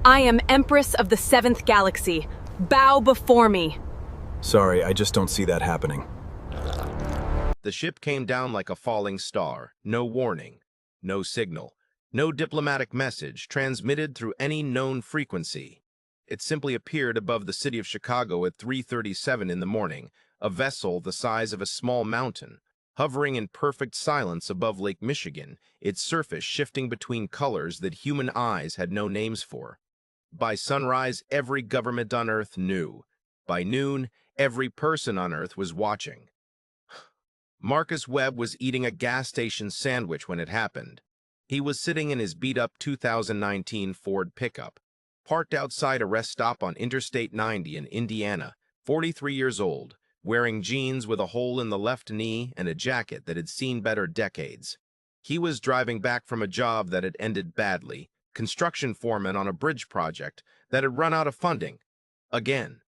I am Empress of the 7th Galaxy. Bow before me. Sorry, I just don't see that happening. The ship came down like a falling star. No warning, no signal, no diplomatic message transmitted through any known frequency. It simply appeared above the city of Chicago at 3:37 in the morning, a vessel the size of a small mountain, hovering in perfect silence above Lake Michigan, its surface shifting between colors that human eyes had no names for. By sunrise, every government on Earth knew. By noon, every person on Earth was watching. Marcus Webb was eating a gas station sandwich when it happened. He was sitting in his beat-up 2019 Ford pickup, parked outside a rest stop on Interstate 90 in Indiana, 43 years old, wearing jeans with a hole in the left knee and a jacket that had seen better decades. He was driving back from a job that had ended badly, construction foreman on a bridge project that had run out of funding. Again.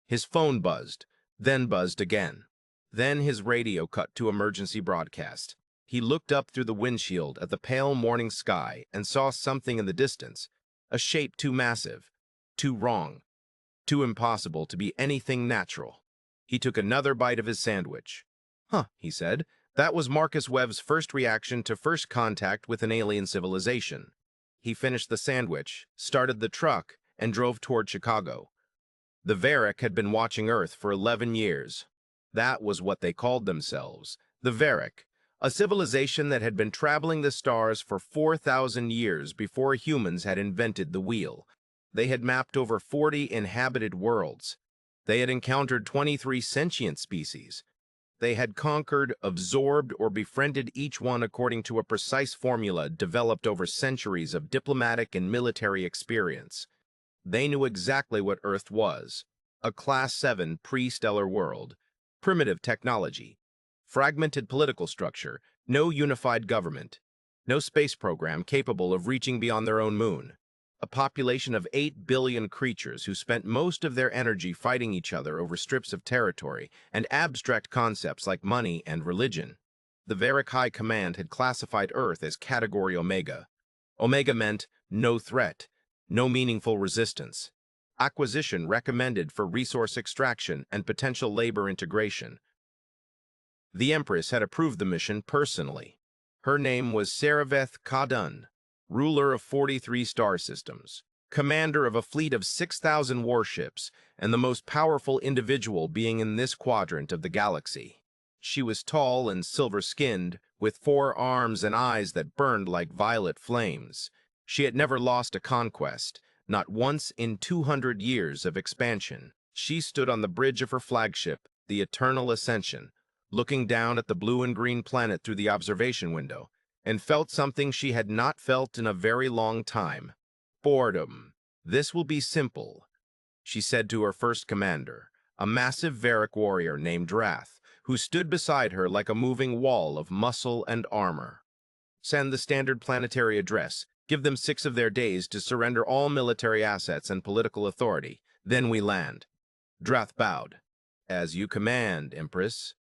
His phone buzzed, then buzzed again. Then his radio cut to emergency broadcast. He looked up through the windshield at the pale morning sky and saw something in the distance, a shape too massive, too wrong, too impossible to be anything natural. He took another bite of his sandwich. "Huh," he said. That was Marcus Webb's first reaction to first contact with an alien civilization. He finished the sandwich, started the truck, and drove toward Chicago. The Varric had been watching Earth for 11 years. That was what they called themselves, the Varric, a civilization that had been traveling the stars for 4,000 years before humans had invented the wheel. They had mapped over 40 inhabited worlds. They had encountered 23 sentient species. They had conquered, absorbed, or befriended each one according to a precise formula developed over centuries of diplomatic and military experience. They knew exactly what Earth was, a Class 7 pre-stellar world, primitive technology, fragmented political structure, no unified government, no space program capable of reaching beyond their own moon, a population of 8 billion creatures who spent most of their energy fighting each other over strips of territory and abstract concepts like money and religion. The Varric High Command had classified Earth as Category Omega. Omega meant no threat, no meaningful resistance. Acquisition recommended for resource extraction and potential labor integration. The Empress had approved the mission personally. Her name was Saraveth Kadun, ruler of 43 star systems, commander of a fleet of 6,000 warships, and the most powerful individual being in this quadrant of the galaxy. She was tall and silver-skinned, with 4 arms and eyes that burned like violet flames. She had never lost a conquest, not once in 200 years of expansion. She stood on the bridge of her flagship, the Eternal Ascension, looking down at the blue and green planet through the observation window, and felt something she had not felt in a very long time. Boredom. "This will be simple," she said to her first commander, a massive Varric warrior named Wrath, who stood beside her like a moving wall of muscle and armor. "Send the standard planetary address. Give them 6 of their days to surrender all military assets and political authority. Then we land." Drath bowed. "As you command, Empress."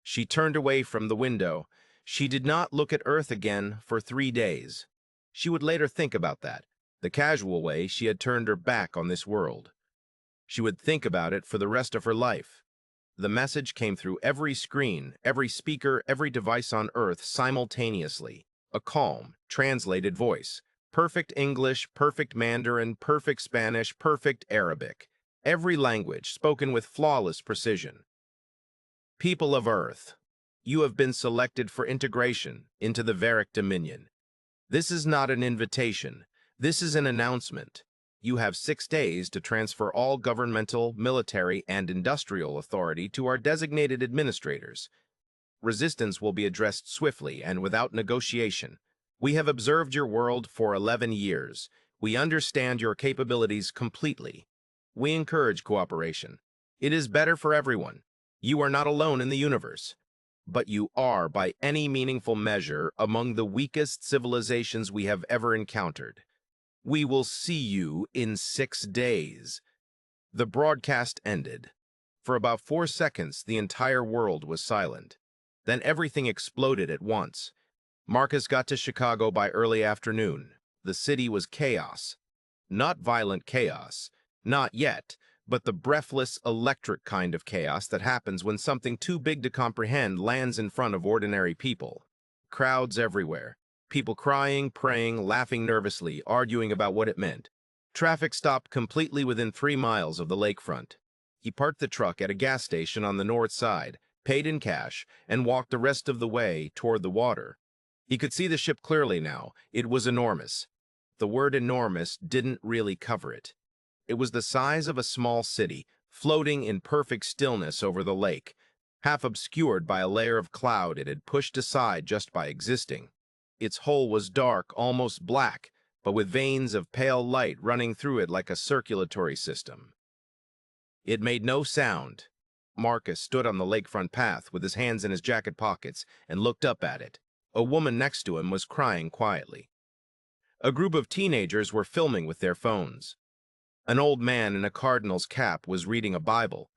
She turned away from the window. She did not look at Earth again for 3 days. She would later think about that, the casual way she had turned her back on this world. She would think about it for the rest of her life. The message came through every screen, every speaker, every device on Earth simultaneously. A calm, translated voice. Perfect English, perfect Mandarin, perfect Spanish, perfect Arabic. Every language spoken with flawless precision. "People of Earth, you have been selected for integration into the Varric Dominion. This is not an invitation. This is an announcement. You have 6 days to transfer all governmental, military, and industrial authority to our designated administrators. Resistance will be addressed swiftly and without negotiation. We have observed your world for 11 years. We understand your capabilities completely. We encourage cooperation. It is better for everyone. You are not alone in the universe. But you are, by any meaningful measure, among the weakest civilizations we have ever encountered. We will see you in 6 days." The broadcast ended. For about 4 seconds, the entire world was silent. Then everything exploded at once. Marcus got to Chicago by early afternoon. The city was chaos. Not violent chaos. Not yet, but the breathless, electric kind of chaos that happens when something too big to comprehend lands in front of ordinary people. Crowds everywhere. People crying, praying, laughing nervously, arguing about what it meant. Traffic stopped completely within 3 miles of the lakefront. He parked the truck at a gas station on the north side, paid in cash, and walked the rest of the way toward the water. He could see the ship clearly now. It was enormous. The word enormous didn't really cover it. It was the size of a small city, floating in perfect stillness over the lake, half obscured by a layer of cloud it had pushed aside just by existing. Its hull was dark, almost black, but with veins of pale light running through it like a circulatory system. It made no sound. Marcus stood on the lakefront path with his hands in his jacket pockets and looked up at it. A woman next to him was crying quietly. A group of teenagers were filming with their phones. An old man in a cardinal's cap was reading a Bible.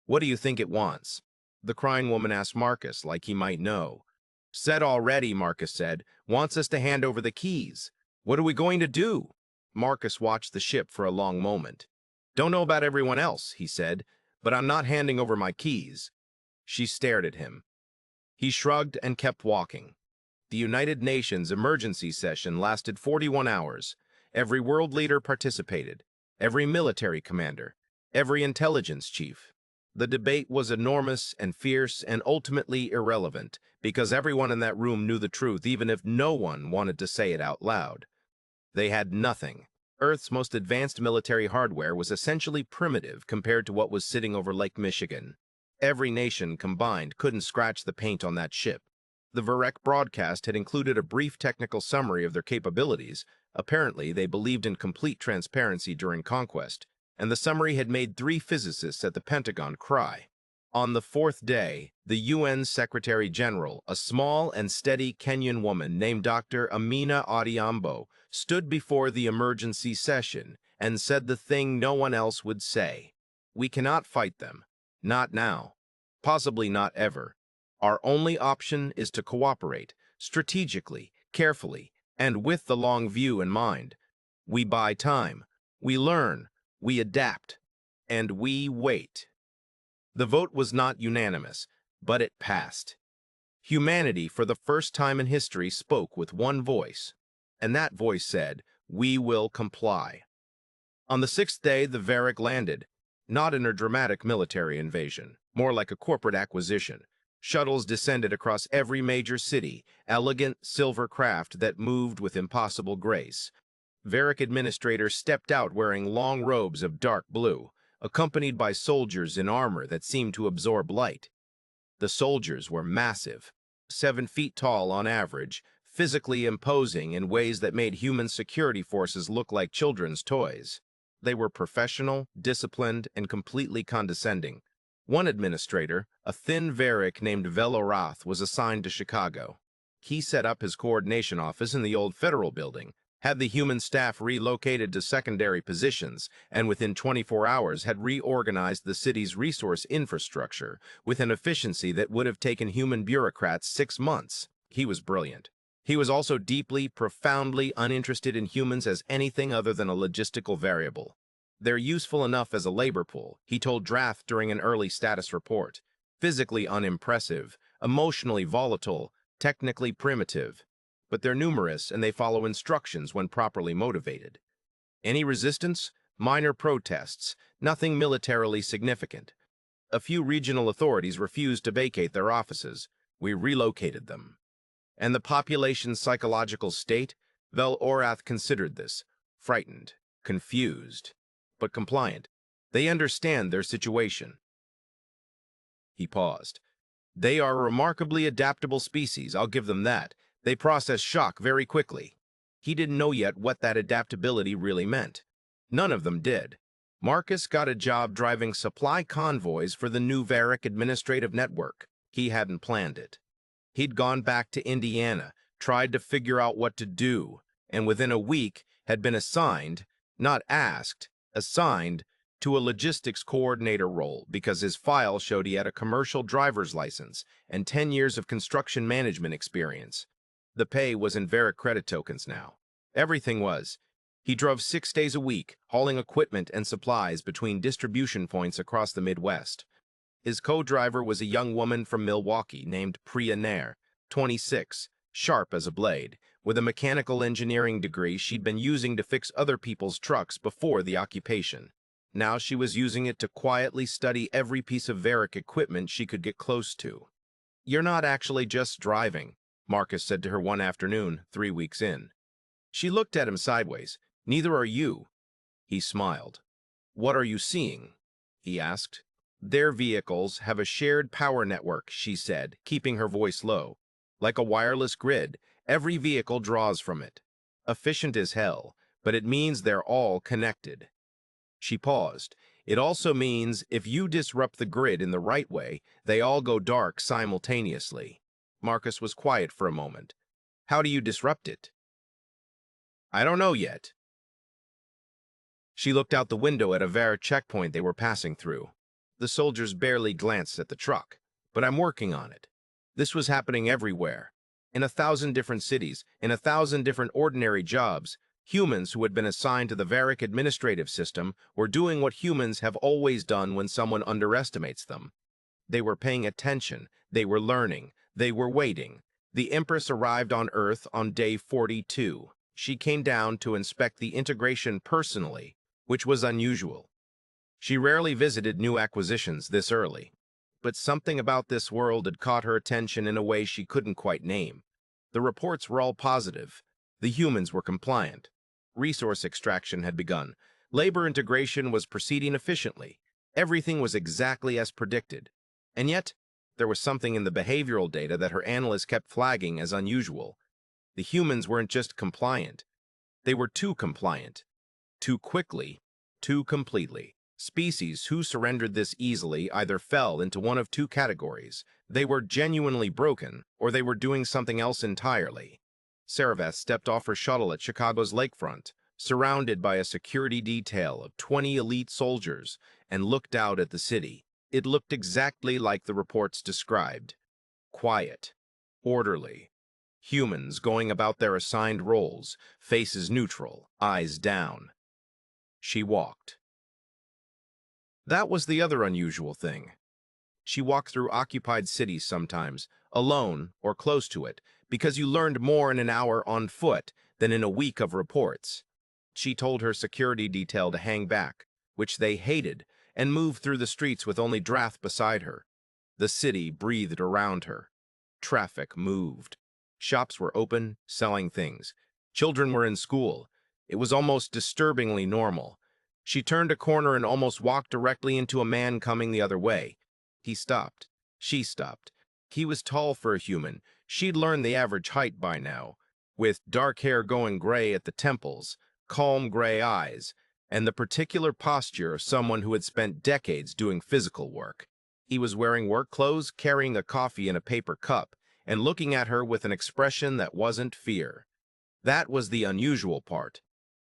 "What do you think it wants?" The crying woman asked Marcus, like he might know. "Said already," Marcus said. "Wants us to hand over the keys." "What are we going to do?" Marcus watched the ship for a long moment. "Don't know about everyone else," he said, "but I'm not handing over my keys." She stared at him. He shrugged and kept walking. The United Nations emergency session lasted 41 hours. Every world leader participated. Every military commander. Every intelligence chief. The debate was enormous and fierce and ultimately irrelevant, because everyone in that room knew the truth, even if no one wanted to say it out loud. They had nothing. Earth's most advanced military hardware was essentially primitive compared to what was sitting over Lake Michigan. Every nation combined couldn't scratch the paint on that ship. The Varec broadcast had included a brief technical summary of their capabilities. Apparently, they believed in complete transparency during conquest, and the summary had made 3 physicists at the Pentagon cry. On the 4th day, the UN Secretary General, a small and steady Kenyan woman named Dr. Amina Odhiambo, stood before the emergency session and said the thing no one else would say. "We cannot fight them. Not now. Possibly not ever. Our only option is to cooperate, strategically, carefully, and with the long view in mind. We buy time. We learn. We adapt. And we wait." The vote was not unanimous, but it passed. Humanity, for the first time in history, spoke with one voice, and that voice said, "We will comply." On the 6th day, the Varec landed, not in a dramatic military invasion, more like a corporate acquisition. Shuttles descended across every major city, elegant silver craft that moved with impossible grace. Varec administrators stepped out wearing long robes of dark blue, accompanied by soldiers in armor that seemed to absorb light. The soldiers were massive, 7 feet tall on average, physically imposing in ways that made human security forces look like children's toys. They were professional, disciplined, and completely condescending. One administrator, a thin Varec named Velorath, was assigned to Chicago. He set up his coordination office in the old federal building, had the human staff relocated to secondary positions, and within 24 hours had reorganized the city's resource infrastructure with an efficiency that would have taken human bureaucrats 6 months. He was brilliant. He was also deeply, profoundly uninterested in humans as anything other than a logistical variable. "They're useful enough as a labor pool," he told Draft during an early status report. "Physically unimpressive, emotionally volatile, technically primitive. But they're numerous and they follow instructions when properly motivated. Any resistance? Minor protests, nothing militarily significant. A few regional authorities refused to vacate their offices. We relocated them." And the population's psychological state? Vel-Orath considered this. Frightened, confused, but compliant. They understand their situation. He paused. "They are a remarkably adaptable species, I'll give them that. They process shock very quickly." He didn't know yet what that adaptability really meant. None of them did. Marcus got a job driving supply convoys for the new Varec administrative network. He hadn't planned it. He'd gone back to Indiana, tried to figure out what to do, and within a week had been assigned, not asked, assigned to a logistics coordinator role because his file showed he had a commercial driver's license and 10 years of construction management experience. The pay was in Varec credit tokens now. Everything was. He drove 6 days a week, hauling equipment and supplies between distribution points across the Midwest. His co-driver was a young woman from Milwaukee named Priya Nair, 26, sharp as a blade, with a mechanical engineering degree she'd been using to fix other people's trucks before the occupation. Now she was using it to quietly study every piece of Varric equipment she could get close to. "You're not actually just driving," Marcus said to her one afternoon, 3 weeks in. She looked at him sideways. "Neither are you." He smiled. "What are you seeing?" he asked. "Their vehicles have a shared power network," she said, keeping her voice low. "Like a wireless grid, every vehicle draws from it. Efficient as hell, but it means they're all connected." She paused. "It also means if you disrupt the grid in the right way, they all go dark simultaneously." Marcus was quiet for a moment. "How do you disrupt it?" "I don't know yet." She looked out the window at a Varric checkpoint they were passing through. The soldiers barely glanced at the truck. "But I'm working on it." This was happening everywhere. In 1,000 different cities, in 1,000 different ordinary jobs, humans who had been assigned to the Varric administrative system were doing what humans have always done when someone underestimates them. They were paying attention, they were learning, they were waiting. The Empress arrived on Earth on day 42. She came down to inspect the integration personally, which was unusual. She rarely visited new acquisitions this early, but something about this world had caught her attention in a way she couldn't quite name. The reports were all positive. The humans were compliant. Resource extraction had begun. Labor integration was proceeding efficiently. Everything was exactly as predicted. And yet, there was something in the behavioral data that her analysts kept flagging as unusual. The humans weren't just compliant. They were too compliant. Too quickly, too completely. Species who surrendered this easily either fell into one of two categories. They were genuinely broken, or they were doing something else entirely. Saraveth stepped off her shuttle at Chicago's lakefront, surrounded by a security detail of 20 elite soldiers, and looked out at the city. It looked exactly like the reports described. Quiet, orderly. Humans going about their assigned roles, faces neutral, eyes down. She walked. That was the other unusual thing. She walked through occupied cities sometimes, alone or close to it, because you learned more in an hour on foot than in a week of reports. She told her security detail to hang back, which they hated, and moved through the streets with only Drath beside her. The city breathed around her. Traffic moved. Shops were open, selling things. Children were in school. It was almost disturbingly normal. She turned a corner and almost walked directly into a man coming the other way. He stopped. She stopped. He was tall for a human. She'd learned the average height by now, with dark hair going gray at the temples, calm gray eyes, and the particular posture of someone who had spent decades doing physical work. He was wearing work clothes, carrying a coffee in a paper cup, and looking at her with an expression that wasn't fear. That was the unusual part.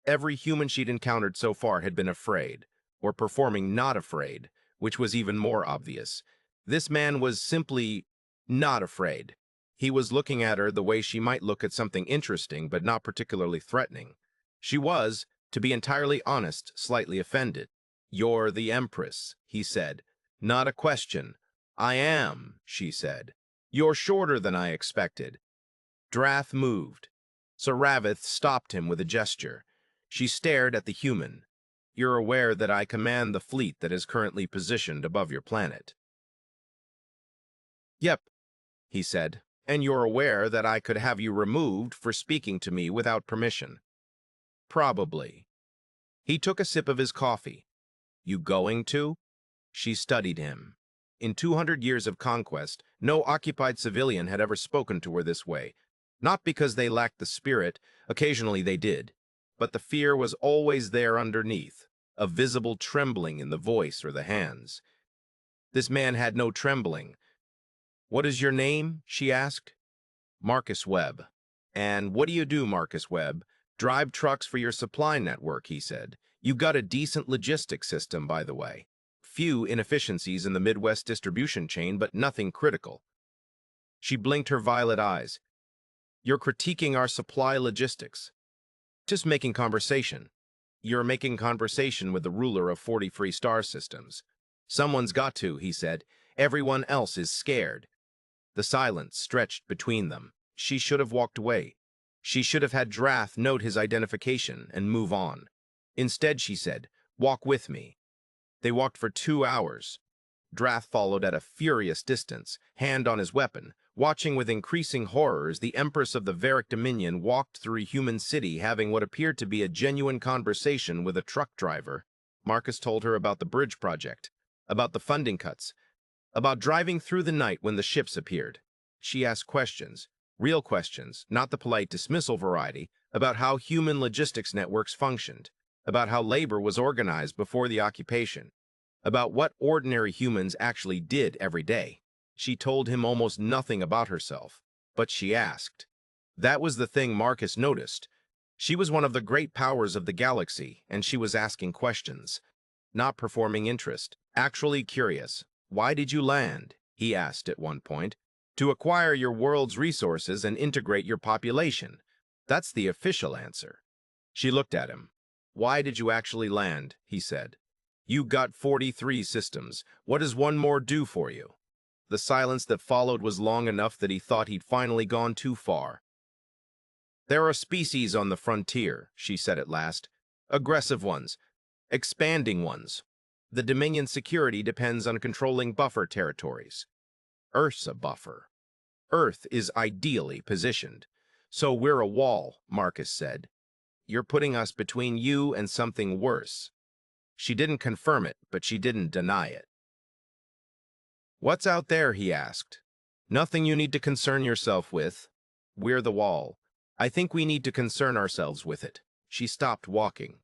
Every human she'd encountered so far had been afraid, or performing not afraid, which was even more obvious. This man was simply not afraid. He was looking at her the way she might look at something interesting but not particularly threatening. She was, to be entirely honest, slightly offended. "You're the Empress," he said. "Not a question." "I am," she said. "You're shorter than I expected." Drath moved. Saraveth stopped him with a gesture. She stared at the human. "You're aware that I command the fleet that is currently positioned above your planet?" "Yep," he said. "And you're aware that I could have you removed for speaking to me without permission?" "Probably." He took a sip of his coffee. "You going to?" She studied him. In 200 years of conquest, no occupied civilian had ever spoken to her this way. Not because they lacked the spirit, occasionally they did, but the fear was always there underneath, a visible trembling in the voice or the hands. This man had no trembling. "What is your name?" she asked. "Marcus Webb." "And what do you do, Marcus Webb?" "Drive trucks for your supply network," he said. "You've got a decent logistics system, by the way. Few inefficiencies in the Midwest distribution chain, but nothing critical." She blinked her violet eyes. "You're critiquing our supply logistics." Just making conversation. You're making conversation with the ruler of 40 free star systems. Someone's got to, he said. Everyone else is scared. The silence stretched between them. She should have walked away. She should have had Drath note his identification and move on. Instead, she said, "Walk with me." They walked for 2 hours. Drath followed at a furious distance, hand on his weapon, watching with increasing horror as the Empress of the Varic Dominion walked through a human city having what appeared to be a genuine conversation with a truck driver. Marcus told her about the bridge project, about the funding cuts, about driving through the night when the ships appeared. She asked questions, real questions, not the polite dismissal variety, about how human logistics networks functioned, about how labor was organized before the occupation, about what ordinary humans actually did every day. She told him almost nothing about herself, but she asked. That was the thing Marcus noticed. She was one of the great powers of the galaxy, and she was asking questions. Not performing interest, actually curious. "Why did you land?" he asked at one point. "To acquire your world's resources and integrate your population. That's the official answer." She looked at him. "Why did you actually land?" he said. "You got 43 systems. What does one more do for you?" The silence that followed was long enough that he thought he'd finally gone too far. "There are species on the frontier," she said at last. "Aggressive ones. Expanding ones. The Dominion security depends on controlling buffer territories. Earth's a buffer. Earth is ideally positioned. So we're a wall," Marcus said. "You're putting us between you and something worse." She didn't confirm it, but she didn't deny it. "What's out there?" he asked. "Nothing you need to concern yourself with. We're the wall. I think we need to concern ourselves with it." She stopped walking.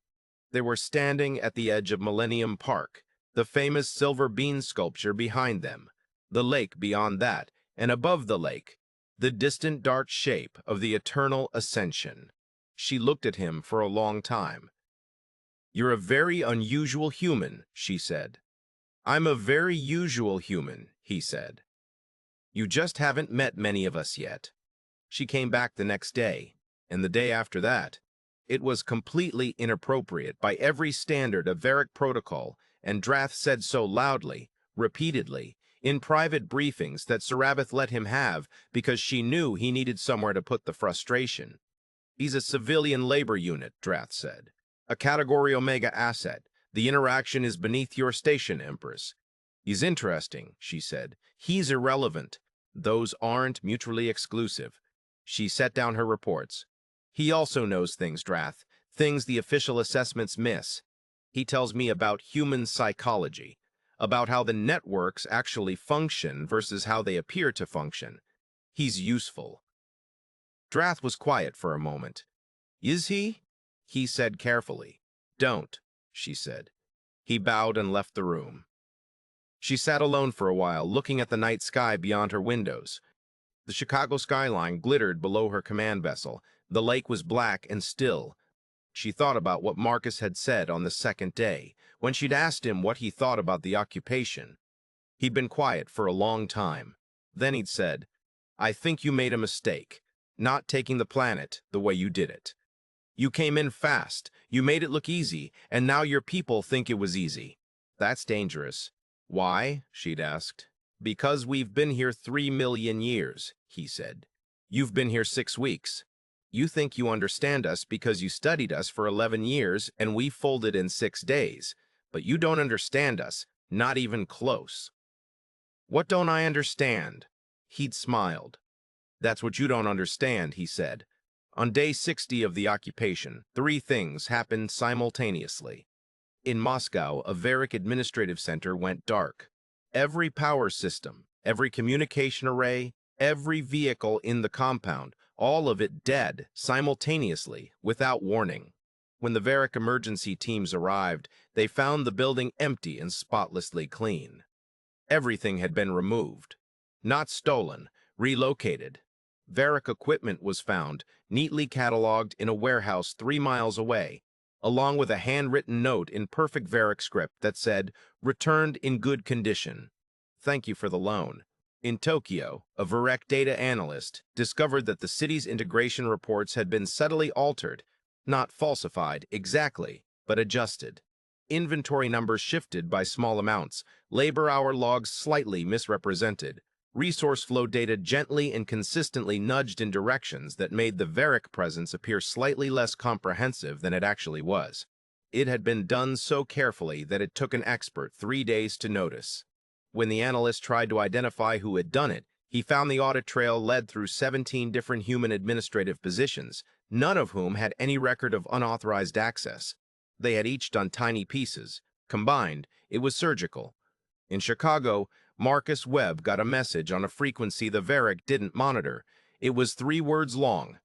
They were standing at the edge of Millennium Park, the famous silver bean sculpture behind them, the lake beyond that, and above the lake, the distant dark shape of the eternal ascension. She looked at him for a long time. "You're a very unusual human," she said. "I'm a very usual human," he said. "You just haven't met many of us yet." She came back the next day, and the day after that. It was completely inappropriate by every standard of Varic protocol, and Drath said so loudly, repeatedly, in private briefings that Serabith let him have because she knew he needed somewhere to put the frustration. "He's a civilian labor unit," Drath said. "A Category Omega asset. The interaction is beneath your station, Empress." "He's interesting," she said. "He's irrelevant. Those aren't mutually exclusive." She set down her reports. "He also knows things, Drath, things the official assessments miss. He tells me about human psychology, about how the networks actually function versus how they appear to function. He's useful." Drath was quiet for a moment. "Is he?" he said carefully. "Don't," she said. He bowed and left the room. She sat alone for a while, looking at the night sky beyond her windows. The Chicago skyline glittered below her command vessel. The lake was black and still. She thought about what Marcus had said on the second day, when she'd asked him what he thought about the occupation. He'd been quiet for a long time. Then he'd said, "I think you made a mistake, not taking the planet the way you did it. You came in fast, you made it look easy, and now your people think it was easy. That's dangerous." "Why?" she'd asked. "Because we've been here 3 million years, he said. "You've been here 6 weeks. You think you understand us because you studied us for 11 years and we folded in 6 days, but you don't understand us, not even close." "What don't I understand?" He'd smiled. "That's what you don't understand," he said. "On day 60 of the occupation, 3 things happened simultaneously. In Moscow, a Varic administrative center went dark. Every power system, every communication array, every vehicle in the compound, all of it dead simultaneously, without warning. When the Varic emergency teams arrived, they found the building empty and spotlessly clean. Everything had been removed. Not stolen, relocated. Varic equipment was found, neatly cataloged in a warehouse 3 miles away, along with a handwritten note in perfect Varic script that said, "Returned in good condition. Thank you for the loan." In Tokyo, a Varic data analyst discovered that the city's integration reports had been subtly altered, Not falsified, exactly, but adjusted. Inventory numbers shifted by small amounts, labor hour logs slightly misrepresented, resource flow data gently and consistently nudged in directions that made the Varric presence appear slightly less comprehensive than it actually was. It had been done so carefully that it took an expert 3 days to notice. When the analyst tried to identify who had done it, he found the audit trail led through 17 different human administrative positions, none of whom had any record of unauthorized access. They had each done tiny pieces. Combined, it was surgical. In Chicago, Marcus Webb got a message on a frequency the Varric didn't monitor. It was 3 words long.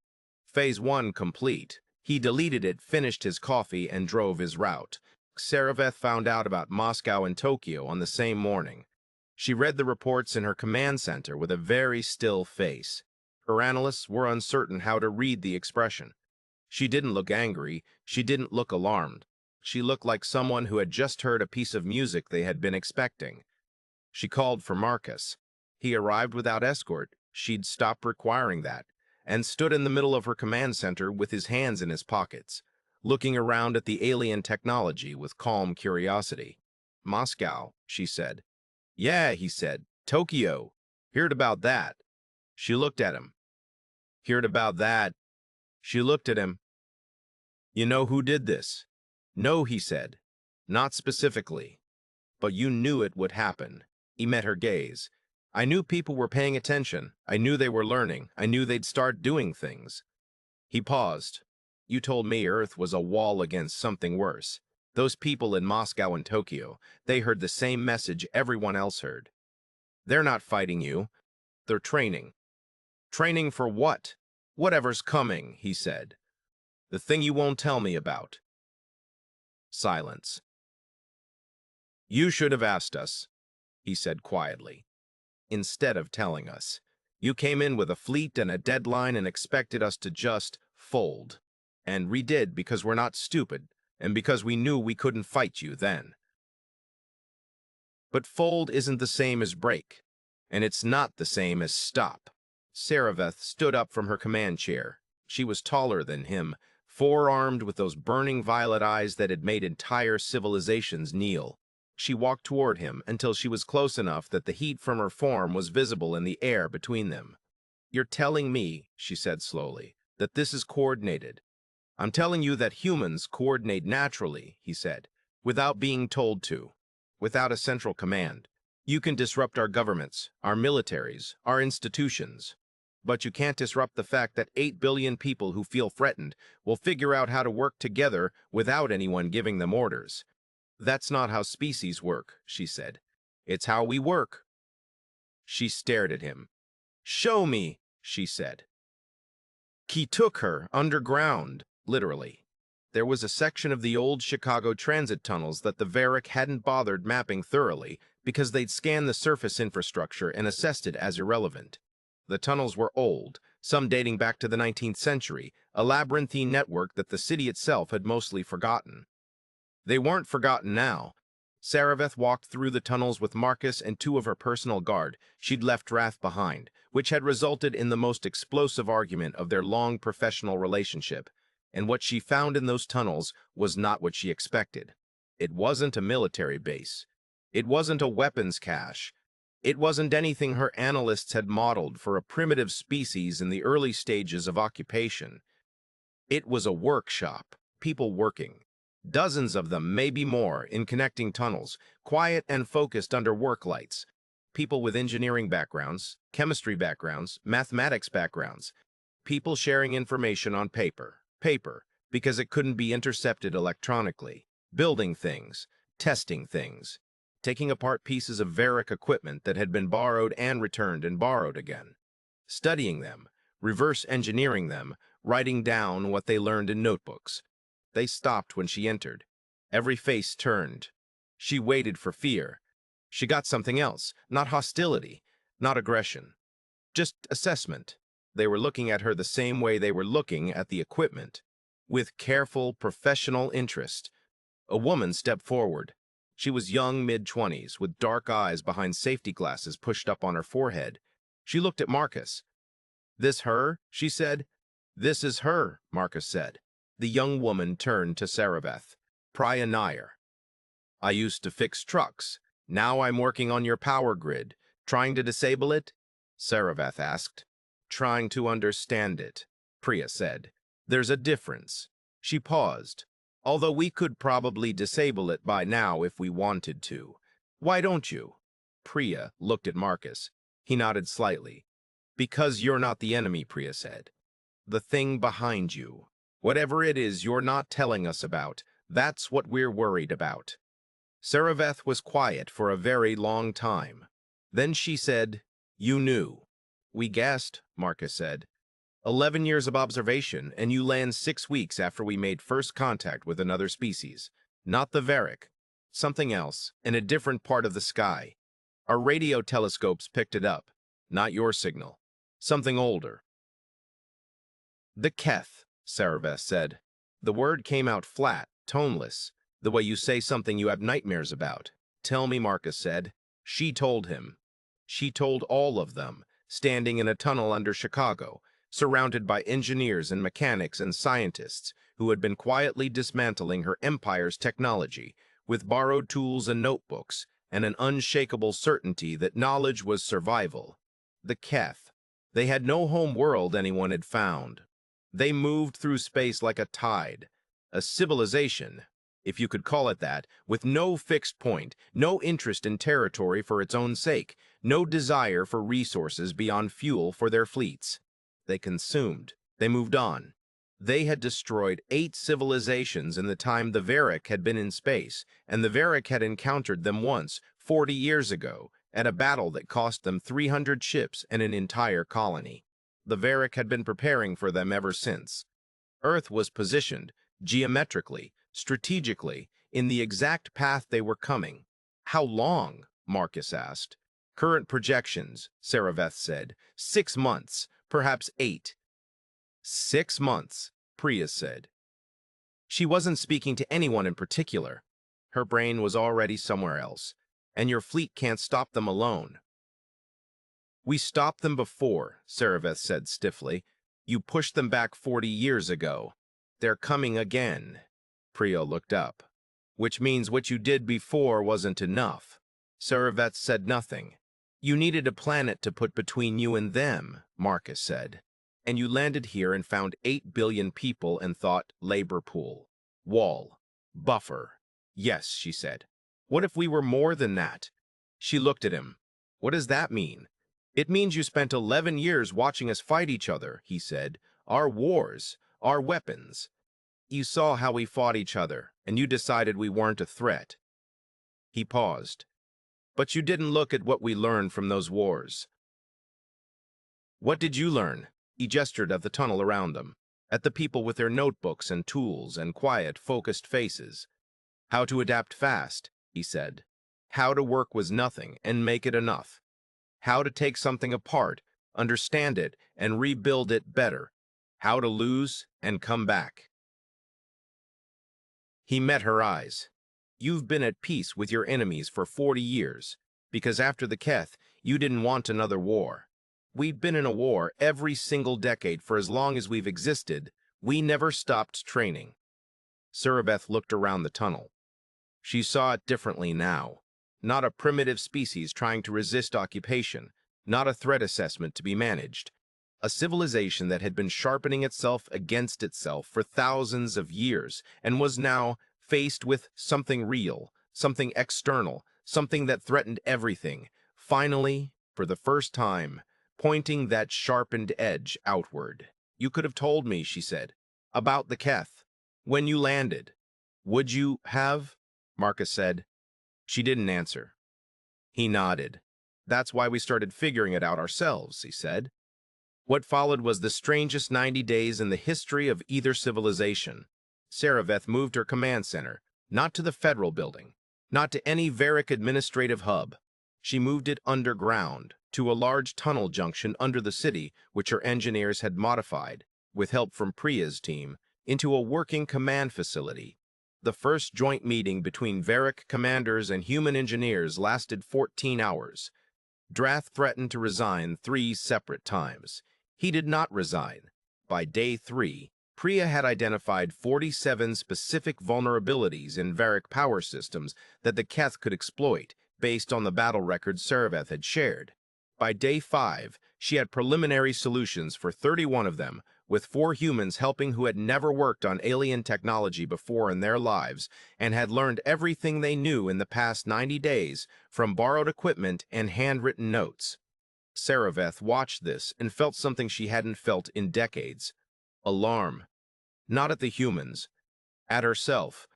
Phase 1 complete. He deleted it, finished his coffee, and drove his route. Saraveth found out about Moscow and Tokyo on the same morning. She read the reports in her command center with a very still face. Her analysts were uncertain how to read the expression. She didn't look angry. She didn't look alarmed. She looked like someone who had just heard a piece of music they had been expecting. She called for Marcus. He arrived without escort. She'd stopped requiring that, and stood in the middle of her command center with his hands in his pockets, looking around at the alien technology with calm curiosity. "Moscow," she said. "Yeah," he said. "Tokyo. Heard about that." She looked at him. "Heard about that." She looked at him. "You know who did this?" "No," he said. "Not specifically. But you knew it would happen." He met her gaze. "I knew people were paying attention. I knew they were learning. I knew they'd start doing things." He paused. "You told me Earth was a wall against something worse. Those people in Moscow and Tokyo, they heard the same message everyone else heard. They're not fighting you. They're training." "Training for what?" "Whatever's coming," he said. "The thing you won't tell me about." Silence. "You should have asked us," he said quietly, "instead of telling us. You came in with a fleet and a deadline and expected us to just fold. And we did because we're not stupid, and because we knew we couldn't fight you then. But fold isn't the same as break, and it's not the same as stop." Saraveth stood up from her command chair. She was taller than him, four-armed with those burning violet eyes that had made entire civilizations kneel. She walked toward him until she was close enough that the heat from her form was visible in the air between them. "You're telling me," she said slowly, "that this is coordinated." "I'm telling you that humans coordinate naturally," he said, "without being told to, without a central command. You can disrupt our governments, our militaries, our institutions. But you can't disrupt the fact that 8 billion people who feel threatened will figure out how to work together without anyone giving them orders. That's not how species work," she said. "It's how we work." She stared at him. "Show me," she said. He took her underground, literally. There was a section of the old Chicago transit tunnels that the Varric hadn't bothered mapping thoroughly because they'd scanned the surface infrastructure and assessed it as irrelevant. The tunnels were old, some dating back to the 19th century, a labyrinthine network that the city itself had mostly forgotten. They weren't forgotten now. Saraveth walked through the tunnels with Marcus and 2 of her personal guard. She'd left Wrath behind, which had resulted in the most explosive argument of their long professional relationship. And what she found in those tunnels was not what she expected. It wasn't a military base. It wasn't a weapons cache. It wasn't anything her analysts had modeled for a primitive species in the early stages of occupation. It was a workshop, people working. Dozens of them, maybe more, in connecting tunnels, quiet and focused under work lights. People with engineering backgrounds, chemistry backgrounds, mathematics backgrounds. People sharing information on paper, because it couldn't be intercepted electronically. Building things, testing things, taking apart pieces of Varric equipment that had been borrowed and returned and borrowed again. Studying them, reverse engineering them, writing down what they learned in notebooks. They stopped when she entered. Every face turned. She waited for fear. She got something else, not hostility, not aggression, just assessment. They were looking at her the same way they were looking at the equipment, with careful, professional interest. A woman stepped forward. She was young, mid-20s, with dark eyes behind safety glasses pushed up on her forehead. She looked at Marcus. "This her?" she said. "This is her," Marcus said. The young woman turned to Sarabeth. Priya Nair. I used to fix trucks. Now I'm working on your power grid. Trying to disable it? Sarabeth asked. Trying to understand it, Priya said. There's a difference. She paused. Although we could probably disable it by now if we wanted to. Why don't you? Priya looked at Marcus. He nodded slightly. Because you're not the enemy, Priya said. The thing behind you. Whatever it is you're not telling us about, that's what we're worried about. Sarabeth was quiet for a very long time. Then she said, You knew. We guessed, Marcus said. 11 years of observation, and you land 6 weeks after we made first contact with another species. Not the Varric. Something else, in a different part of the sky. Our radio telescopes picked it up. Not your signal. Something older. The Keth, Sarabeth said. The word came out flat, toneless, the way you say something you have nightmares about. Tell me, Marcus said. She told him. She told all of them, standing in a tunnel under Chicago, surrounded by engineers and mechanics and scientists who had been quietly dismantling her empire's technology with borrowed tools and notebooks and an unshakable certainty that knowledge was survival. The Keth. They had no home world anyone had found. They moved through space like a tide, a civilization, if you could call it that, with no fixed point, no interest in territory for its own sake, no desire for resources beyond fuel for their fleets. They consumed. They moved on. They had destroyed 8 civilizations in the time the Varric had been in space, and the Varric had encountered them once, 40 years ago, at a battle that cost them 300 ships and an entire colony. The Varric had been preparing for them ever since. Earth was positioned, geometrically, strategically, in the exact path they were coming. How long? Marcus asked. Current projections, Sarabeth said. 6 months, perhaps 8. 6 months, Priya said. She wasn't speaking to anyone in particular. Her brain was already somewhere else. And your fleet can't stop them alone. We stopped them before, Sarabeth said stiffly. You pushed them back 40 years ago. They're coming again. Priya looked up. Which means what you did before wasn't enough. Sarabeth said nothing. You needed a planet to put between you and them, Marcus said. And you landed here and found 8 billion people and thought labor pool, wall, buffer. Yes, she said. What if we were more than that? She looked at him. What does that mean? It means you spent 11 years watching us fight each other, he said. Our wars, our weapons. You saw how we fought each other, and you decided we weren't a threat. He paused. But you didn't look at what we learned from those wars. What did you learn? He gestured at the tunnel around them, at the people with their notebooks and tools and quiet, focused faces. How to adapt fast, he said. How to work with nothing and make it enough. How to take something apart, understand it, and rebuild it better. How to lose and come back. He met her eyes. You've been at peace with your enemies for 40 years, because after the Keth, you didn't want another war. We've been in a war every single decade for as long as we've existed. We never stopped training. Sarabeth looked around the tunnel. She saw it differently now. Not a primitive species trying to resist occupation, not a threat assessment to be managed. A civilization that had been sharpening itself against itself for thousands of years and was now faced with something real, something external, something that threatened everything, finally, for the first time, pointing that sharpened edge outward. You could have told me, she said, about the Keth. When you landed. Would you have? Marcus said. She didn't answer. He nodded. That's why we started figuring it out ourselves, he said. What followed was the strangest 90 days in the history of either civilization. Sarabeth moved her command center, not to the federal building, not to any Varric administrative hub. She moved it underground, to a large tunnel junction under the city, which her engineers had modified, with help from Priya's team, into a working command facility. The first joint meeting between Varric commanders and human engineers lasted 14 hours. Drath threatened to resign 3 separate times. He did not resign. By day 3, Priya had identified 47 specific vulnerabilities in Varric power systems that the Keth could exploit, based on the battle records Saravath had shared. By day 5, she had preliminary solutions for 31 of them, with 4 humans helping who had never worked on alien technology before in their lives and had learned everything they knew in the past 90 days from borrowed equipment and handwritten notes. Saravath watched this and felt something she hadn't felt in decades. Alarm. Not at the humans. At herself.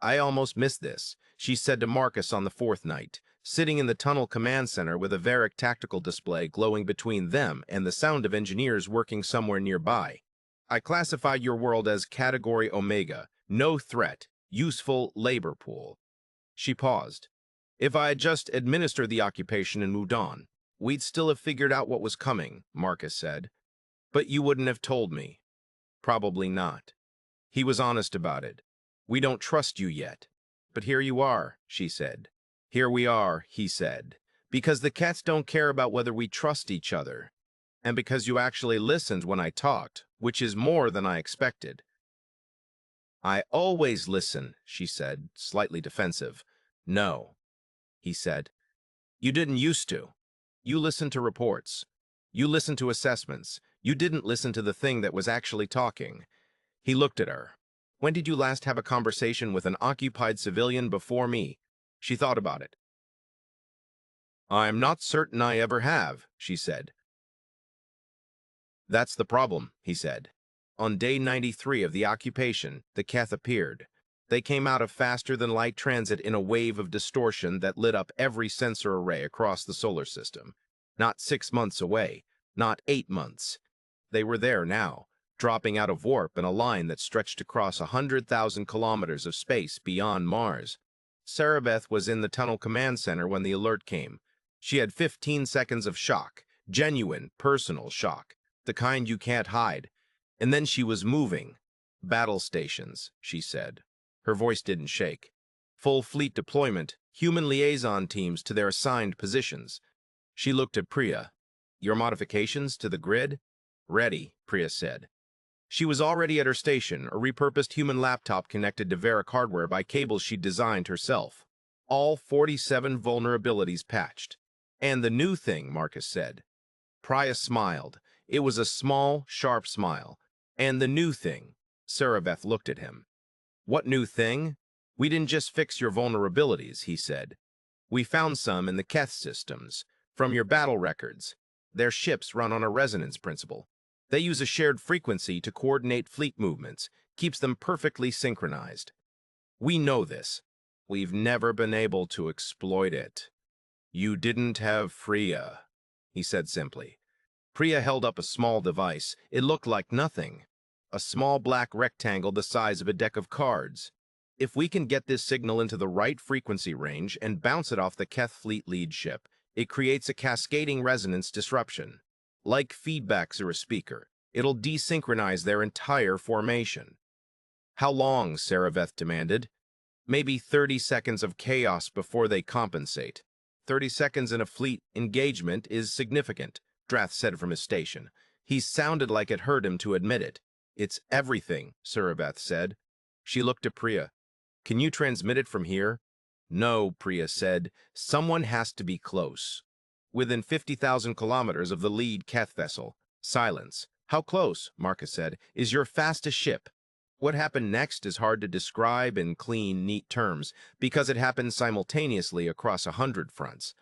"I almost missed this," she said to Marcus on the 4th night, sitting in the tunnel command center with a Varric tactical display glowing between them and the sound of engineers working somewhere nearby. "I classified your world as Category Omega, no threat, useful labor pool." She paused. "If I had just administered the occupation and moved on, we'd still have figured out what was coming," Marcus said. "But you wouldn't have told me." "Probably not." He was honest about it. "We don't trust you yet." "But here you are," she said. "Here we are," he said, "because the cats don't care about whether we trust each other. And because you actually listened when I talked, which is more than I expected." "I always listen," she said, slightly defensive. "No," he said. "You didn't used to. You listened to reports. You listened to assessments. You didn't listen to the thing that was actually talking." He looked at her. "When did you last have a conversation with an occupied civilian before me?" She thought about it. "I'm not certain I ever have," she said. "That's the problem," he said. On day 93 of the occupation, the Keth appeared. They came out of faster-than-light transit in a wave of distortion that lit up every sensor array across the solar system. Not 6 months away, not 8 months. They were there now, dropping out of warp in a line that stretched across 100,000 kilometers of space beyond Mars. Saravath was in the tunnel command center when the alert came. She had 15 seconds of shock, genuine, personal shock, the kind you can't hide. And then she was moving. "Battle stations," she said. Her voice didn't shake. "Full fleet deployment, human liaison teams to their assigned positions." She looked at Priya. "Your modifications to the grid?" "Ready," Priya said. She was already at her station, a repurposed human laptop connected to Varric hardware by cables she'd designed herself. All 47 vulnerabilities patched. "And the new thing," Marcus said. Priya smiled. It was a small, sharp smile. "And the new thing." Saravath looked at him. "What new thing?" "We didn't just fix your vulnerabilities," he said. "We found some in the Keth systems, from your battle records. Their ships run on a resonance principle. They use a shared frequency to coordinate fleet movements, keeps them perfectly synchronized. We know this. We've never been able to exploit it." "You didn't have Priya," he said simply. Priya held up a small device. It looked like nothing. A small black rectangle the size of a deck of cards. "If we can get this signal into the right frequency range and bounce it off the Keth fleet lead ship, it creates a cascading resonance disruption. Like feedback through a speaker, it'll desynchronize their entire formation." "How long?" Saravath demanded. "Maybe 30 seconds of chaos before they compensate." 30 seconds in a fleet engagement is significant, Drath said from his station. He sounded like it hurt him to admit it. "It's everything," Saravath said. She looked at Priya. "Can you transmit it from here?" "No," Priya said. "Someone has to be close. Within 50,000 kilometers of the lead Keth vessel." Silence. "How close," Marcus said, "is your fastest ship?" What happened next is hard to describe in clean, neat terms, because it happened simultaneously across 100 fronts.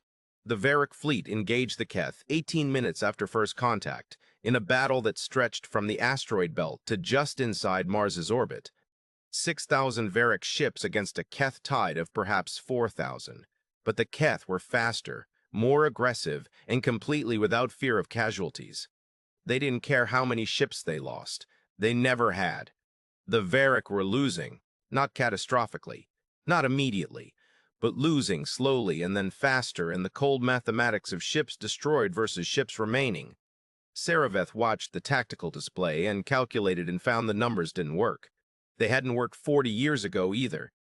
The Varric fleet engaged the Keth 18 minutes after first contact, in a battle that stretched from the asteroid belt to just inside Mars's orbit. 6,000 Varric ships against a Keth tide of perhaps 4,000. But the Keth were faster, more aggressive, and completely without fear of casualties. They didn't care how many ships they lost. They never had. The Varric were losing, not catastrophically, not immediately, but losing slowly and then faster in the cold mathematics of ships destroyed versus ships remaining. Saravath watched the tactical display and calculated and found the numbers didn't work. They hadn't worked 40 years ago either.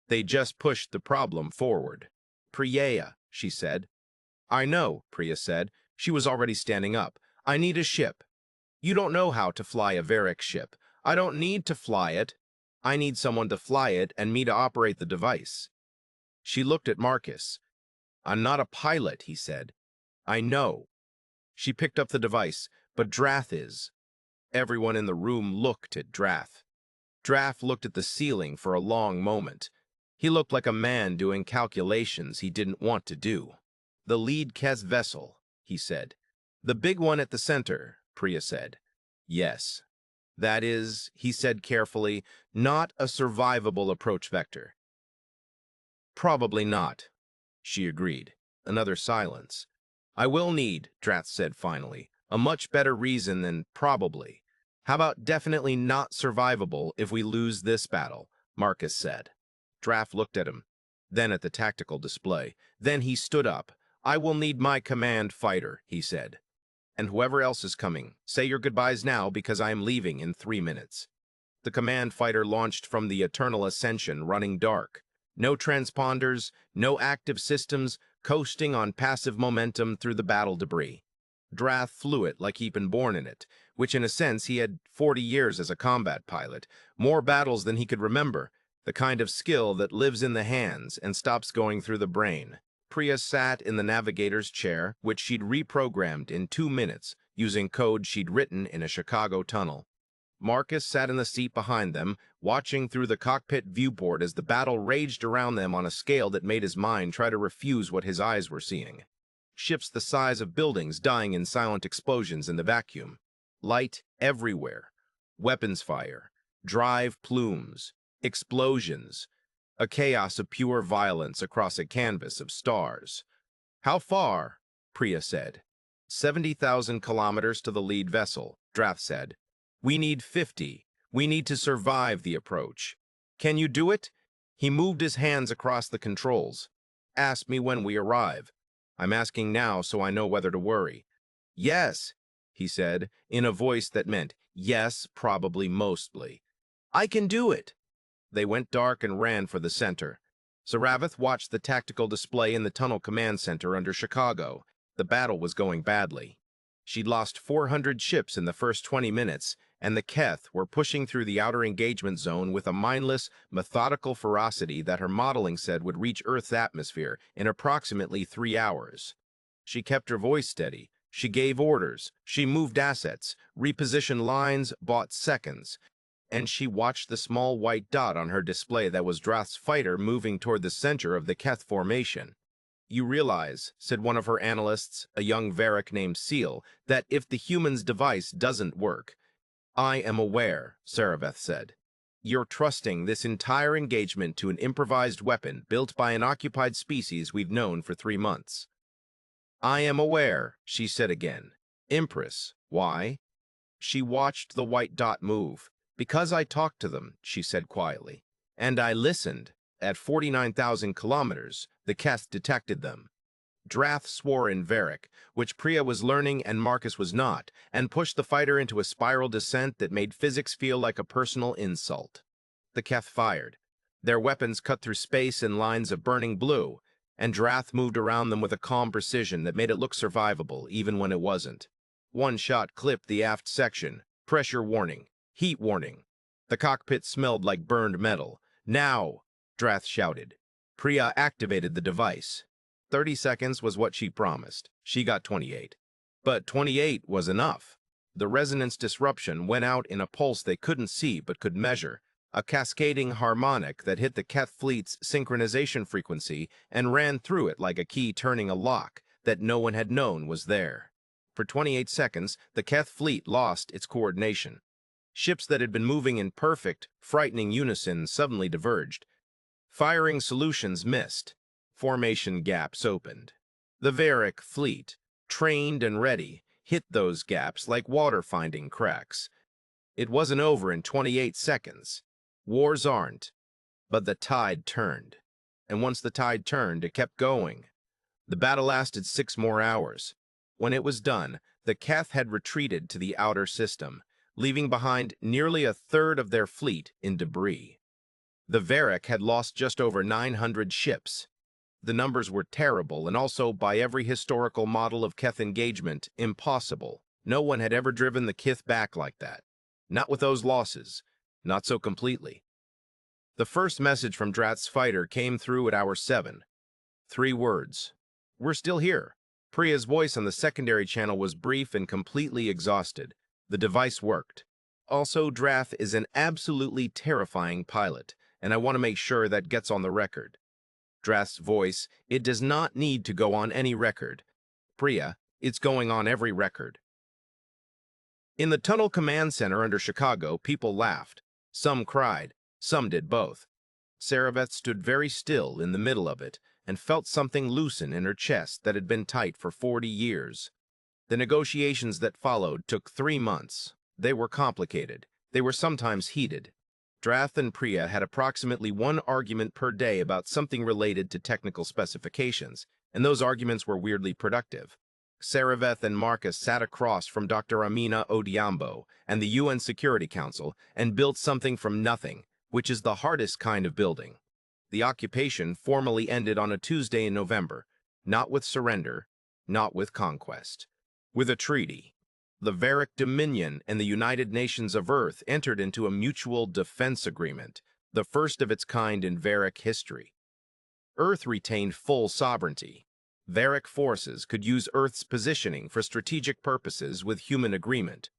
They just pushed the problem forward. "Priya," she said. "I know," Priya said. She was already standing up. "I need a ship. You don't know how to fly a Varric ship. I don't need to fly it. I need someone to fly it and me to operate the device. She looked at Marcus. I'm not a pilot, he said. I know. She picked up the device, but Drath is. Everyone in the room looked at Drath. Drath looked at the ceiling for a long moment. He looked like a man doing calculations he didn't want to do. The lead Keth vessel, he said. The big one at the center, Priya said. Yes. That is, he said carefully, not a survivable approach vector. Probably not, she agreed. Another silence. I will need, Drath said finally, a much better reason than probably. How about definitely not survivable if we lose this battle, Marcus said. Drath looked at him, then at the tactical display. Then he stood up. I will need my command fighter, he said. And whoever else is coming, say your goodbyes now because I am leaving in 3 minutes. The command fighter launched from the Eternal Ascension, running dark. No transponders, no active systems, coasting on passive momentum through the battle debris. Drath flew it like he'd been born in it, which in a sense he had 40 years as a combat pilot, more battles than he could remember, the kind of skill that lives in the hands and stops going through the brain. Priya sat in the navigator's chair, which she'd reprogrammed in 2 minutes, using code she'd written in a Chicago tunnel. Marcus sat in the seat behind them, watching through the cockpit viewport as the battle raged around them on a scale that made his mind try to refuse what his eyes were seeing. Ships the size of buildings dying in silent explosions in the vacuum. Light everywhere. Weapons fire. Drive plumes. Explosions. A chaos of pure violence across a canvas of stars. How far? Priya said. 70,000 kilometers to the lead vessel, Drath said. We need 50. We need to survive the approach. Can you do it? He moved his hands across the controls. Ask me when we arrive. I'm asking now so I know whether to worry. Yes, he said, in a voice that meant yes, probably, mostly. I can do it. They went dark and ran for the center. Saravath watched the tactical display in the tunnel command center under Chicago. The battle was going badly. She'd lost 400 ships in the first 20 minutes, and the Keth were pushing through the outer engagement zone with a mindless, methodical ferocity that her modeling said would reach Earth's atmosphere in approximately 3 hours. She kept her voice steady. She gave orders. She moved assets, repositioned lines, bought seconds. And she watched the small white dot on her display that was Drath's fighter moving toward the center of the Keth formation. You realize, said one of her analysts, a young Varric named Seal, that if the human's device doesn't work. I am aware, Saravath said. You're trusting this entire engagement to an improvised weapon built by an occupied species we've known for 3 months. I am aware, she said again. Empress, why? She watched the white dot move. Because I talked to them, she said quietly. And I listened. At 49,000 kilometers, the Keth detected them. Drath swore in Varric, which Priya was learning and Marcus was not, and pushed the fighter into a spiral descent that made physics feel like a personal insult. The Keth fired. Their weapons cut through space in lines of burning blue, and Drath moved around them with a calm precision that made it look survivable, even when it wasn't. One shot clipped the aft section. Pressure warning. Heat warning. The cockpit smelled like burned metal. Now, Drath shouted. Priya activated the device. 30 seconds was what she promised. She got 28. But 28 was enough. The resonance disruption went out in a pulse they couldn't see but could measure, a cascading harmonic that hit the Keth fleet's synchronization frequency and ran through it like a key turning a lock that no one had known was there. For 28 seconds, the Keth fleet lost its coordination. Ships that had been moving in perfect, frightening unison suddenly diverged. Firing solutions missed. Formation gaps opened. The Varric fleet, trained and ready, hit those gaps like water-finding cracks. It wasn't over in 28 seconds. Wars aren't. But the tide turned. And once the tide turned, it kept going. The battle lasted 6 more hours. When it was done, the Keth had retreated to the outer system, leaving behind nearly a third of their fleet in debris. The Varric had lost just over 900 ships. The numbers were terrible and also, by every historical model of Keth engagement, impossible. No one had ever driven the Kith back like that. Not with those losses. Not so completely. The first message from Drath's fighter came through at hour 7. 3 words. We're still here. Priya's voice on the secondary channel was brief and completely exhausted. The device worked. Also, Drath is an absolutely terrifying pilot, and I want to make sure that gets on the record. Drath's voice, it does not need to go on any record. Priya, it's going on every record. In the tunnel command center under Chicago, people laughed. Some cried. Some did both. Saraveth stood very still in the middle of it and felt something loosen in her chest that had been tight for 40 years. The negotiations that followed took 3 months. They were complicated. They were sometimes heated. Drath and Priya had approximately 1 argument per day about something related to technical specifications, and those arguments were weirdly productive. Saraveth and Marcus sat across from Dr. Amina Odiambo and the UN Security Council and built something from nothing, which is the hardest kind of building. The occupation formally ended on a Tuesday in November, not with surrender, not with conquest, with a treaty. The Varick Dominion and the United Nations of Earth entered into a mutual defense agreement, the first of its kind in Varick history. Earth retained full sovereignty. Varick forces could use Earth's positioning for strategic purposes with human agreement.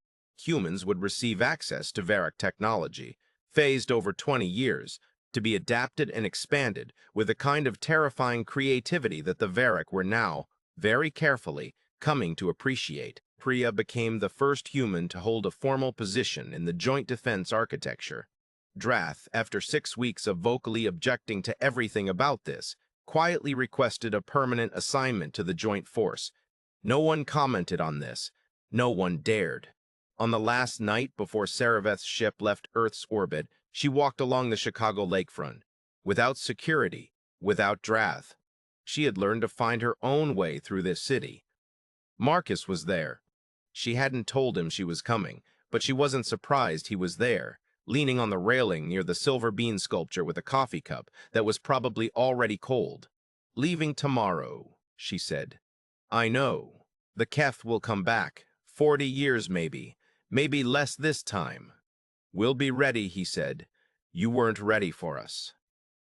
Humans would receive access to Varick technology, phased over 20 years, to be adapted and expanded with a kind of terrifying creativity that the Varick were now, very carefully, coming to appreciate. Priya became the first human to hold a formal position in the joint defense architecture. Drath, after 6 weeks of vocally objecting to everything about this, quietly requested a permanent assignment to the joint force. No one commented on this. No one dared. On the last night before Saraveth's ship left Earth's orbit, she walked along the Chicago lakefront. Without security, without Drath. She had learned to find her own way through this city. Marcus was there. She hadn't told him she was coming, but she wasn't surprised he was there, leaning on the railing near the silver bean sculpture with a coffee cup that was probably already cold. "Leaving tomorrow," she said. "I know. The Keth will come back. 40 years maybe. Maybe less this time. We'll be ready," he said. "You weren't ready for us."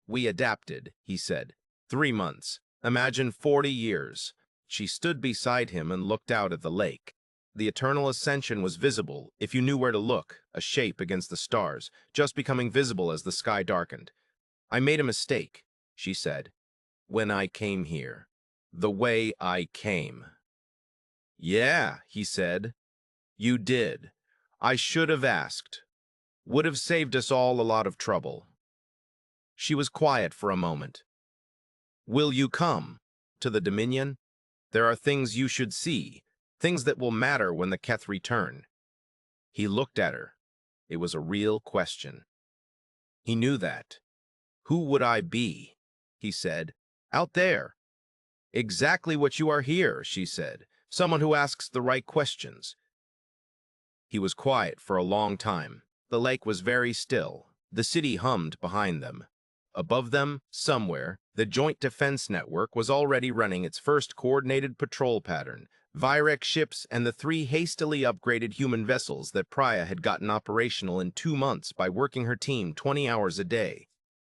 "We adapted," he said. 3 months. Imagine 40 years. She stood beside him and looked out at the lake. The eternal ascension was visible, if you knew where to look, a shape against the stars, just becoming visible as the sky darkened. "I made a mistake," she said, "when I came here. The way I came." "Yeah," he said. "You did. I should have asked. Would have saved us all a lot of trouble." She was quiet for a moment. "Will you come to the Dominion? There are things you should see, things that will matter when the Keth return." He looked at her. It was a real question. He knew that. "Who would I be?" he said. "Out there." "Exactly what you are here," she said. "Someone who asks the right questions." He was quiet for a long time. The lake was very still. The city hummed behind them. Above them, somewhere, the Joint Defense Network was already running its first coordinated patrol pattern. Virek ships and the 3 hastily upgraded human vessels that Priya had gotten operational in 2 months by working her team 20 hours a day.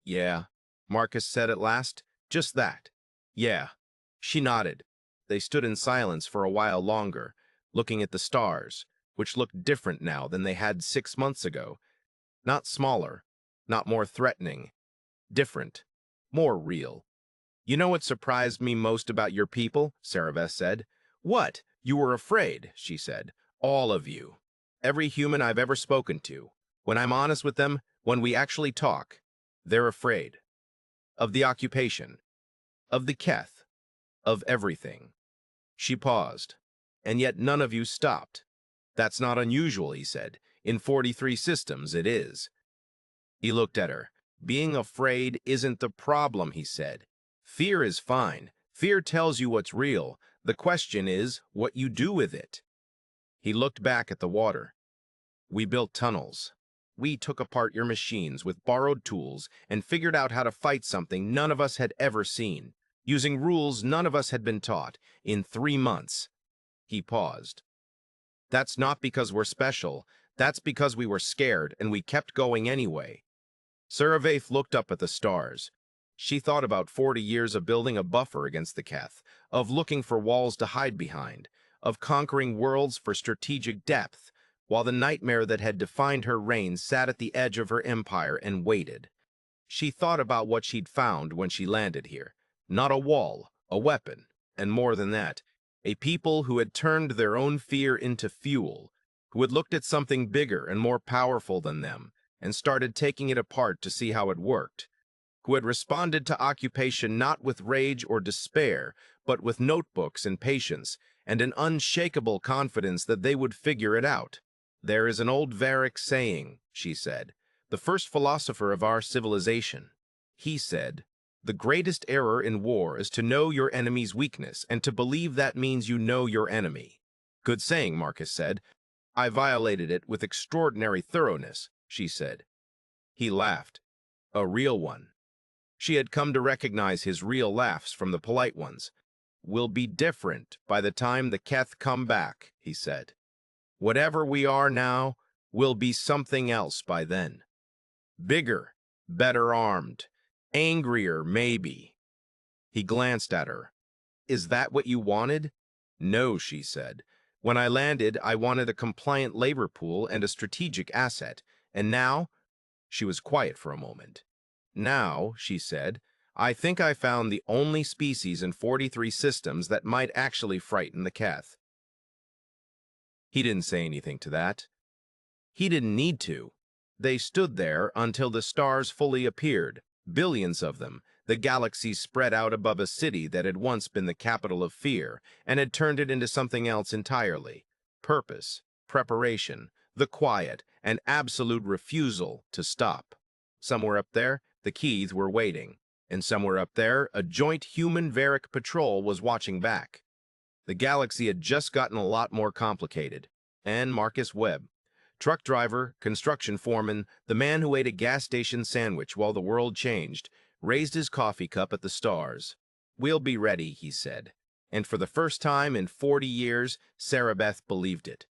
"Yeah," Marcus said at last. "Just that." "Yeah." She nodded. They stood in silence for a while longer, looking at the stars, which looked different now than they had 6 months ago. Not smaller, not more threatening. Different, more real. "You know what surprised me most about your people?" Saraveth said. "What? You were afraid," she said. "All of you. Every human I've ever spoken to. When I'm honest with them, when we actually talk, they're afraid. Of the occupation. Of the Keth. Of everything." She paused. "And yet none of you stopped." "That's not unusual," he said. "In 43 systems, it is." He looked at her. "Being afraid isn't the problem," he said. "Fear is fine. Fear tells you what's real. The question is what you do with it." He looked back at the water. "We built tunnels. We took apart your machines with borrowed tools and figured out how to fight something none of us had ever seen, using rules none of us had been taught, in 3 months." He paused. "That's not because we're special. That's because we were scared and we kept going anyway. Saravaith looked up at the stars. She thought about 40 years of building a buffer against the Keth, of looking for walls to hide behind, of conquering worlds for strategic depth, while the nightmare that had defined her reign sat at the edge of her empire and waited. She thought about what she'd found when she landed here. Not a wall, a weapon, and more than that, a people who had turned their own fear into fuel, who had looked at something bigger and more powerful than them, and started taking it apart to see how it worked, who had responded to occupation not with rage or despair, but with notebooks and patience, and an unshakable confidence that they would figure it out. There is an old Varick saying, she said, the first philosopher of our civilization. He said, the greatest error in war is to know your enemy's weakness and to believe that means you know your enemy. Good saying, Marcus said. I violated it with extraordinary thoroughness, she said. He laughed. A real one. She had come to recognize his real laughs from the polite ones. We'll be different by the time the Keth come back, he said. Whatever we are now, we'll be something else by then. Bigger, better armed, angrier maybe. He glanced at her. Is that what you wanted? No, she said. When I landed, I wanted a compliant labor pool and a strategic asset. And now? She was quiet for a moment. Now, she said, I think I found the only species in 43 systems that might actually frighten the Keth. He didn't say anything to that. He didn't need to. They stood there until the stars fully appeared, billions of them, the galaxies spread out above a city that had once been the capital of fear and had turned it into something else entirely. Purpose, preparation, the quiet, and absolute refusal to stop. Somewhere up there, the Keith were waiting, and somewhere up there, a joint human-Varick patrol was watching back. The galaxy had just gotten a lot more complicated. And Marcus Webb, truck driver, construction foreman, the man who ate a gas station sandwich while the world changed, raised his coffee cup at the stars. We'll be ready, he said. And for the first time in 40 years, Sarabeth believed it.